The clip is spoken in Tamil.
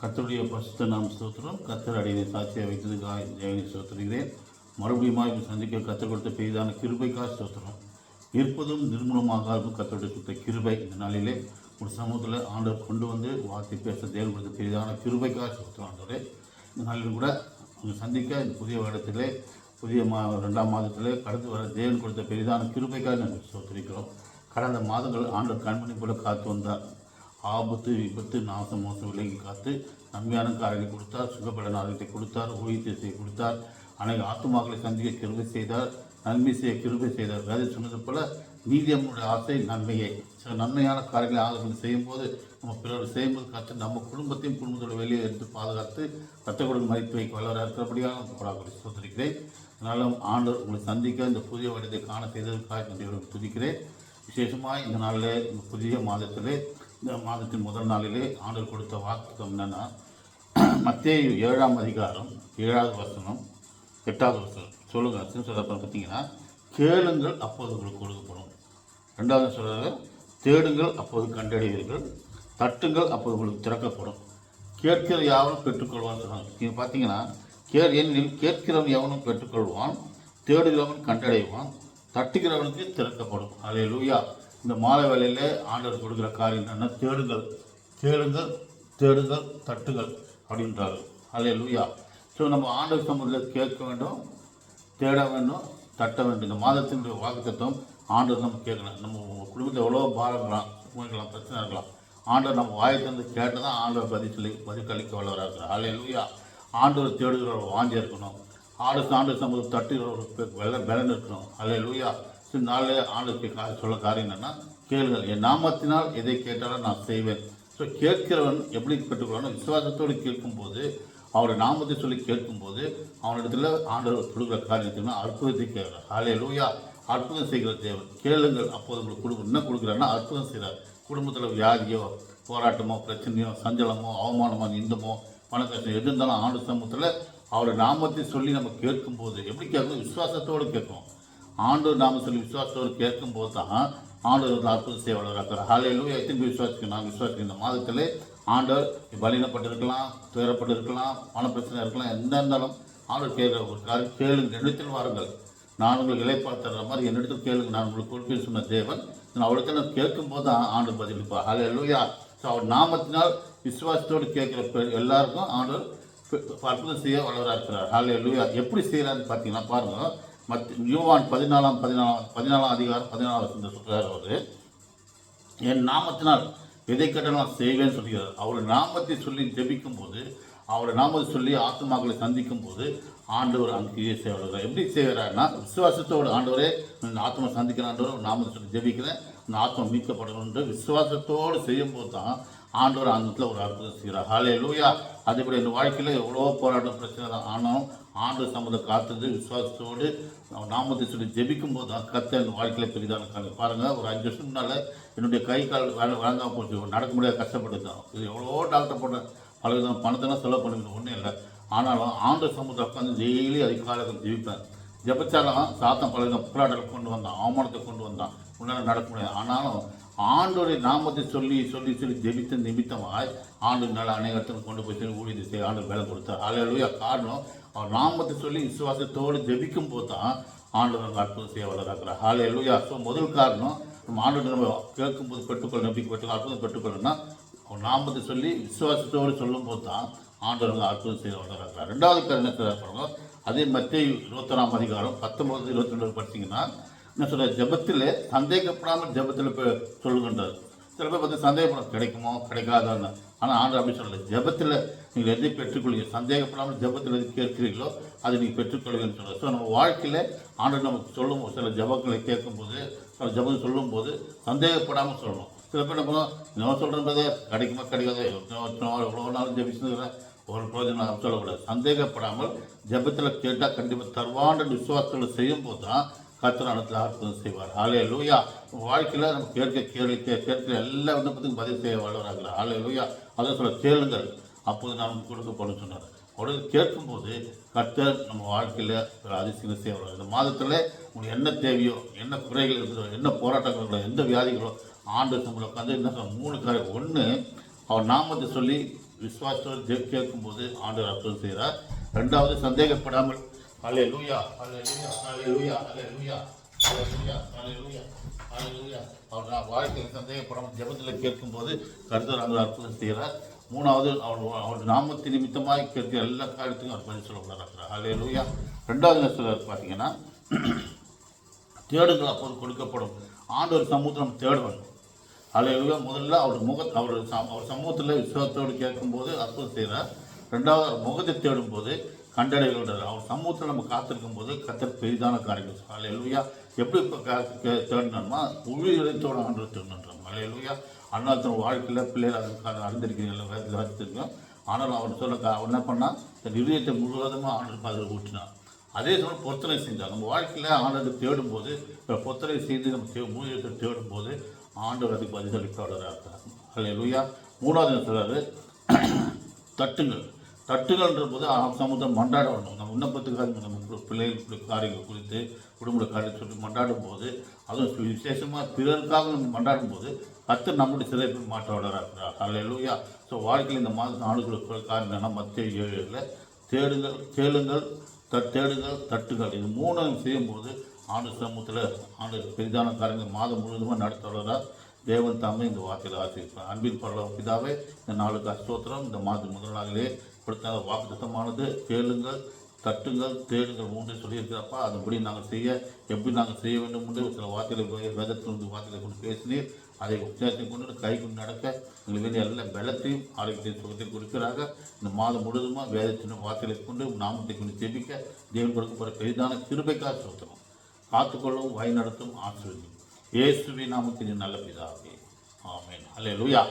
கர்த்தருடைய பரிசுத்த நாம் ஸ்தோத்திரம். கர்த்தர் அடியை சாட்சியாக வைத்ததுக்காக தேவனை ஸ்தோத்திரிக்கிறேன். மறுபடியும் சந்திக்க கற்றுக் கொடுத்த பெரிதான கிருபைக்காக ஸ்தோத்திரம். இருப்பதும் நிர்மூலமாகாதும் கர்த்தருடைய சுத்த கிருபை. இந்த நாளிலே ஒரு சமூகத்தில் ஆண்டவர் கொண்டு வந்து வார்த்தை பேச தேவன் கொடுத்த பெரிதான கிருபைக்காக ஸ்தோத்திரம். ஆண்டவரே, இந்த நாளில் கூட அவங்க சந்திக்க இந்த புதிய வருடத்திலே புதிய 2ஆம் மாதத்திலே கடந்து வர தேவன் கொடுத்த பெரிதான கிருபைக்காக நாங்கள் ஸ்தோத்திரிக்கிறோம். கடந்த மாதங்கள் ஆண்டவர் கண்மணி போல காத்து வந்தார். ஆபத்து, விபத்து, நாசம், மோசம் விலகி காத்து நன்மையான காரியங்களை கொடுத்தார். சுகபலன் ஆரோக்கியத்தை கொடுத்தார். ஊழியத்தை செய்ய கொடுத்தார். அனைத்து ஆத்துமாக்களை சந்திக்க கிருபை செய்தார். நன்மை செய்ய கிருபை செய்தார். வேலை சொன்னது போல நீதியம்முடைய ஆசை நன்மையை. சில நன்மையான காரியங்களை ஆதரவு செய்யும்போது நம்ம பிறர் செய்யும்போது கற்று நம்ம குடும்பத்தையும் குடும்பத்தோட வெளியே எடுத்து பாதுகாத்து கத்தக்கூடிய மதிப்பு வைக்க வல்லவராக இருக்கிறபடியாக நம்ம சோதரிக்கிறேன். அதனாலும் ஆண்டவர் உங்களை சந்திக்க இந்த புதிய வருடத்தை காண செய்ததற்காக நன்றியோடு துதிக்கிறேன். விசேஷமாக இந்த நாளில் இந்த புதிய மாதத்திலே இந்த மாதத்தின் முதல் நாளிலே ஆண்டவர் கொடுத்த வாக்குத்தம் என்னென்னா, மத்தேயு 7ஆம் அதிகாரம் 7வது வசனம் 8வது வசனம் சொல்லுங்க. சொல்லப்போ பார்த்தீங்கன்னா, கேளுங்கள் அப்போது உங்களுக்கு கொடுக்கப்படும். 2வது சொல்கிறாங்க, தேடுங்கள் அப்போது கண்டடைவீர்கள், தட்டுங்கள் அப்போது உங்களுக்கு திறக்கப்படும், கேட்கிற யாவனும் பெற்றுக்கொள்வான்னு சொன்னாங்க. நீங்கள் பார்த்தீங்கன்னா, ஏனெனில் கேட்கிறவன் எவனும் பெற்றுக்கொள்வான், தேடுகிறவன் கண்டடைவான், தட்டுகிறவனுக்கு திறக்கப்படும். அல்லேலூயா. இந்த மாலை வேளையில் ஆண்டவர் கொடுக்குற காரியம் என்னென்னா, தேடுங்கள், கேளுங்கள், தேடுங்கள், தட்டுகள் அப்படின்றாரு. அல்லேலூயா. ஸோ நம்ம ஆண்டவர் சம்பந்தத்தில் கேட்க வேண்டும், தேட வேண்டும், தட்ட வேண்டும். இந்த மாதத்தினுடைய வாக்குத்தத்தம் ஆண்டவர் நம்ம கேட்கணும். நம்ம குடும்பத்தில் எவ்வளோ பாரம் இருக்கலாம், பிரச்சனை இருக்கலாம். ஆண்டவர் நம்ம வாயத்திலிருந்து கேட்டு தான் ஆண்டவர் பதில் கழிக்க வல்லவராக இருக்கிறார். அல்லேலூயா. ஆண்டவர் தேடுகிற ஒரு வாஞ்சி இருக்கணும். ஆண்டவர் சம்பந்தம் தட்டுகிற ஒரு பலன் இருக்கணும். அல்லேலூயா. ஸோ நாளே ஆண்டவருக்கு சொல்ல காரியம் என்னென்னா, கேளுங்கள், என் நாமத்தினால் எதை கேட்டாலும் நான் செய்வேன். ஸோ கேட்கிறவன் எப்படி பெற்றுக்கொள்ளணும்? விசுவாசத்தோடு கேட்கும்போது, அவருடைய நாமத்தை சொல்லி கேட்கும்போது அவனிடத்தில் ஆண்டவர் கொடுக்குற காரியத்துக்குன்னா அற்புதத்தை கேட்குறார். அல்லேலூயா. அற்புதம் செய்கிற தேவன். கேளுங்கள் அப்போது உங்களுக்கு குடும்பம் என்ன கொடுக்குறாருன்னா அற்புதம் செய்கிறார். குடும்பத்தில் வியாதியோ, போராட்டமோ, பிரச்சனையோ, சஞ்சலமோ, அவமானமோ, நிந்தமோ, பண கஷ்டம் எது இருந்தாலும் ஆண்டு சமூகத்தில் அவருடைய நாமத்தை சொல்லி நம்ம கேட்கும்போது எப்படி கேட்கணும்? விசுவாசத்தோடு கேட்கணும். ஆண்டவர் நாம சொல்லி விசுவாசத்தோடு கேட்கும்போது தான் ஆண்டவர் அற்புதம் செய்ய வளர்க்கிறார். அல்லேலூயா. எத்தனை விசுவாசிக்க நான் விசுவாசிக்க இந்த மாதத்திலே ஆண்டவர் பலீனப்பட்டிருக்கலாம், துயரப்பட்டிருக்கலாம், பண பிரச்சனை இருக்கலாம், எந்த இருந்தாலும் ஆண்டவர் கேட்குற ஒரு காரியம், கேளுங்க, என்னிடத்தில் வாருங்கள், நான் உங்களுக்கு இலைப்பாத்துற மாதிரி என்னிடத்தில் கேளுங்க, நான் உங்களுக்கு கொடுப்பேன்னு சொன்ன தேவன். அவரிடத்தில் நான் கேட்கும்போது தான் ஆண்டவர் பதிலளிப்பார். அல்லேலூயா. ஸோ அவர் நாமத்தினால் விசுவாசத்தோடு கேட்குற எல்லாருக்கும் ஆண்டவர் அற்புதம் செய்ய வளராக இருக்கிறார். அல்லேலூயா. எப்படி செய்கிறாருன்னு பார்த்தீங்கன்னா பாருங்கள், யோவான் 14ஆம் அதிகாரம் 14ஆம் வசனத்தை சொல்கிறார். அவர் என் நாமத்தினால் எதை கேட்டாலும் நான் செய்வேன்னு சொல்கிறார். அவர் நாமத்தை சொல்லி ஜெபிக்கும் போது, அவரை நாமத்தை சொல்லி ஆத்மாக்களை சந்திக்கும் போது ஆண்டவர் அங்கேயே செய்வார். எப்படி செய்கிறாருன்னா, விசுவாசத்தோடு ஆண்டவரே இந்த ஆத்மா சந்திக்கிற ஆண்டவர் நாமத்தை சொல்லி ஜெபிக்கிறேன், இந்த ஆத்மா மீட்கப்படணும் என்று விசுவாசத்தோடு செய்யும்போது தான் ஆண்டவர் அந்த ஒரு அற்புதம் செய்கிறார். அல்லேலூயா. அதேபோல் இந்த வாழ்க்கையில் எவ்வளோ போராட்டம் பிரச்சனை தான், ஆனாலும் ஆண்டவர் சம்பந்தம் காத்தது விசுவாசத்தோடு நாமத்தை சொல்லி ஜெபிக்கும் போது தான் கர்த்தர் என் வாழ்க்கையில் பெரிதான காரியம். பாருங்கள், ஒரு 5 வருஷம் முன்னால் என்னுடைய கை கால் வழங்காமல் போச்சு, நடக்க முடியாது, கஷ்டப்பட்டு தான். இது எவ்வளோ டாக்டர் போட்ட பல விதம் பணத்தெல்லாம் செலவு பண்ணிக்கிறது ஒன்றும் இல்லை. ஆனாலும் ஆண்டவர் சம்பந்தம் உட்காந்து டெய்லி அதிகாலத்தில் ஜெபிப்பேன். ஜெபிச்சாலும் சாத்தம் பல விதம் போராட்டத்தை கொண்டு வந்தான், அவமானத்தை கொண்டு வந்தான், முன்னால் நடக்க முடியாது. ஆனாலும் ஆண்டோடைய நாமத்தை சொல்லி சொல்லி சொல்லி ஜெபித்த நிமித்தமாய் ஆண்டு நாள் அநேகத்தில் கொண்டு போய் சொல்லி ஊழியத்தை செய்ய ஆண்டு வேலை கொடுத்தார். அல்லேலூயா. காரணம், அவர் நாமத்தை சொல்லி விசுவாசத்தோடு ஜெபிக்கும் போது தான் ஆண்டு நம்ம அற்புதம் செய்ய வளர்க்கிறார். அல்லேலூயா. ஸோ முதல் காரணம், நம்ம ஆண்டு நம்ம கேட்கும்போது பெற்றுக்கொள்ள, நம்பிக்கை பெற்றுக்கொள்ள, அற்புதம் பெற்றுக்கொள்ளணும்னா அவர் நாமத்தை சொல்லி விசுவாசத்தோடு சொல்லும் போது தான் ஆண்டவர் அற்புதம் செய்ய வளர்க்கிறார். 2வது காரணம் என்ன செய்யப்படுறோம்? அதே மத்தேயு 21ஆம் அதிகாரம் 19, 22 படித்தீங்கன்னா என்ன சொல்ற, ஜெபத்தில் சந்தேகப்படாமல் ஜெபத்தில் சொல்லுகின்றார். சில பேர் பார்த்து சந்தேகப்படம் கிடைக்குமோ கிடைக்காதான்னு. ஆனால் ஆண்டவர் அப்படி சொல்லலை. ஜெபத்தில் நீங்கள் எதை பெற்றுக்கொள்ளுங்க, சந்தேகப்படாமல் ஜெபத்தில் எது கேட்கிறீர்களோ அதை நீங்கள் பெற்றுக்கொள்ளுங்கன்னு சொல்கிறார். ஸோ நம்ம வாழ்க்கையில் ஆண்டவர் நமக்கு சொல்லும்போது, சில ஜெபங்களை கேட்கும்போது, சில ஜெபம் சொல்லும்போது சந்தேகப்படாமல் சொல்லணும். சில பேர் நம்ம நான் சொல்கிறதே கிடைக்குமா கிடைக்காது, எவ்வளோ நாளும் ஜெபிச்சுக்கிறேன், ஒரு பிரயோஜனம் சொல்லக்கூடாது. சந்தேகப்படாமல் ஜெபத்தில் கேட்டால் கண்டிப்பாக தருவாண்ட விசுவாசத்தில் செய்யும்போது தான் கர்த்தர் இடத்துல அற்புதம் செய்வார். அல்லேலூயா. வாழ்க்கையில் நம்ம கேட்கிற எல்லா விண்ணப்பத்துக்கும் பதில் செய்ய வளர்கிறார். அல்லேலூயா. அதை சொல்ல, கேளுங்கள் அப்போது நாம் கொடுக்கப்படும் சொன்னார். உடனே கேட்கும்போது கர்த்தர் நம்ம வாழ்க்கையில் ஒரு அதிசயம் செய்ய வளர்கிறார். இந்த மாதத்தில் உங்களுக்கு என்ன தேவையோ, என்ன குறைகள் இருக்குதோ, என்ன போராட்டங்களோ, எந்த வியாதிகளோ ஆண்டு சம்பளம் உட்காந்து என்ன 3 காரியம். ஒன்று, அவர் நாமத்தை சொல்லி விசுவாசத்தோடு கேட்கும்போது ஆண்டவர் அற்புதம் செய்கிறார். ரெண்டாவது சந்தேகப்படாமல். ஹல்லேலூயா, ஹல்லேலூயா, ஹல்லேலூயா, ஹல்லேலூயா, ஹல்லேலூயா, ஹல்லேலூயா, ஹல்லேலூயா. அவர் வாழ்க்கையில் சந்தேகப்படாமல் ஜெபத்தில் கேட்கும்போது கர்த்தர் அங்கே அற்புதம் செய்கிறார். மூணாவது அவர் நாமத்தின் நிமித்தமாக கேட்கிற எல்லா காரியத்துக்கும் அவர் பதில் சொல்லக்கூடாது. ஹல்லேலூயா. ரெண்டாவது நெசத்தில் பார்த்தீங்கன்னா தேடுங்கள் அப்போது கொடுக்கப்படும். ஆண்டவர் சமூகத்தை நம்ம தேடுவோம். ஹல்லேலூயா. முதல்ல அவர் சமூகத்தில் விசுவாசத்தோடு கேட்கும்போது அற்புதம் செய்கிறார். ரெண்டாவது அவர் முகத்தை தேடும்போது கண்டடைகிறார். அவர் சமூகத்தில் நம்ம காத்திருக்கும் போது கர்த்தர் பெரிதான காரியங்கள். ஹல்லேலூயா. எப்படி இப்போ தேடணும்னா உயிரிழத்தோடு ஆண்டவர் தேடணுன்றாங்க. ஹல்லேலூயா. அதனால் தன் வாழ்க்கையில் பிள்ளைகள் அதுக்காக அறிந்திருக்கிறீங்களா, வேதத்தில் வச்சுருக்கோம். ஆனால் அவர் அவர் என்ன பண்ணால் தன் இதயத்தை முழுவதுமாக ஆண்டவர் அதில் ஊற்றினார். அதே சமயம் பொருத்தனை செஞ்சார். நம்ம வாழ்க்கையில் ஆண்டவர் தேடும்போது பொருத்தனை செய்து நம்ம மூலியத்தை தேடும்போது ஆண்டவர் அதுக்கு பதிலளிப்பாளராக இருக்கிறார். ஹல்லேலூயா. மூணாவது சொல்கிறாரு தட்டுங்கள். தட்டுகள்ன்ற போது சமுதாயம் மண்டாட வரணும். நம்ம விண்ணப்பத்துக்காக நம்ம பிள்ளைகளுடைய காரியங்கள் குறித்து குடும்ப காரியத்தை சொல்லி மண்டாடும் போது, அதுவும் விசேஷமாக பிறருக்காக நம்ம மண்டாடும் போது கர்த்தர் நம்முடைய சிறைப்பில் மாற்றவராக இருக்கிறார். ஹல்லேலூயா. ஸோ வாழ்க்கையில் இந்த மாதம் ஆண்டுகளுக்கு காரியம் என்னன்னா மத்திய 7 தேடுங்கள், கேளுங்கள், தேடுங்கள், தட்டுங்கள். இது மூணும் செய்யும்போது ஆண்டு சமூகத்தில் ஆண்டு பெரிதான காரியங்கள் மாதம் முழுவதுமாக நடத்துவதாக தேவன் தாமே இந்த வார்த்தையில் ஆசிரிப்பார். அன்பின் பரலோக பிதாவே, இந்த நாளுக்கு ஸ்தோத்திரம். இந்த மாதம் முதல் நாளிலே கொடுத்த வாக்குத்தத்தமானது கேளுங்கள், தட்டுங்கள், தேடுங்கள் 3 சொல்லியிருக்கிறப்பா. அதுபடி நாங்கள் எப்படி நாங்கள் செய்ய வேண்டும் என்று சில வார்த்தைகளை வேதத்திலிருந்து வார்த்தைகளை கொண்டு பேசினீர். அதை உற்சாகத்தை கொண்டு கை கொண்டு நடக்க எங்களுக்கு வேண்டிய எல்லா பலத்தையும் ஆரோக்கியத்தையும் சுகத்தையும் கொடுக்கிறாங்க. இந்த மாதம் முழுவதுமாக வேதத்தின் வார்த்தைகளை கொண்டு நாமத்தை கொண்டு ஜெபிக்க தேவன் கொடுக்கப்படுற பெரிதான கிருபைக்காக சொல்கிறோம். காத்துக்கொள்ளவும் வழி நடத்தும் ஆசீர்வதியும் இயேசுவின் நாமத்தின் நல்ல பிதாவே. ஆமென். ஹல்லேலூயா.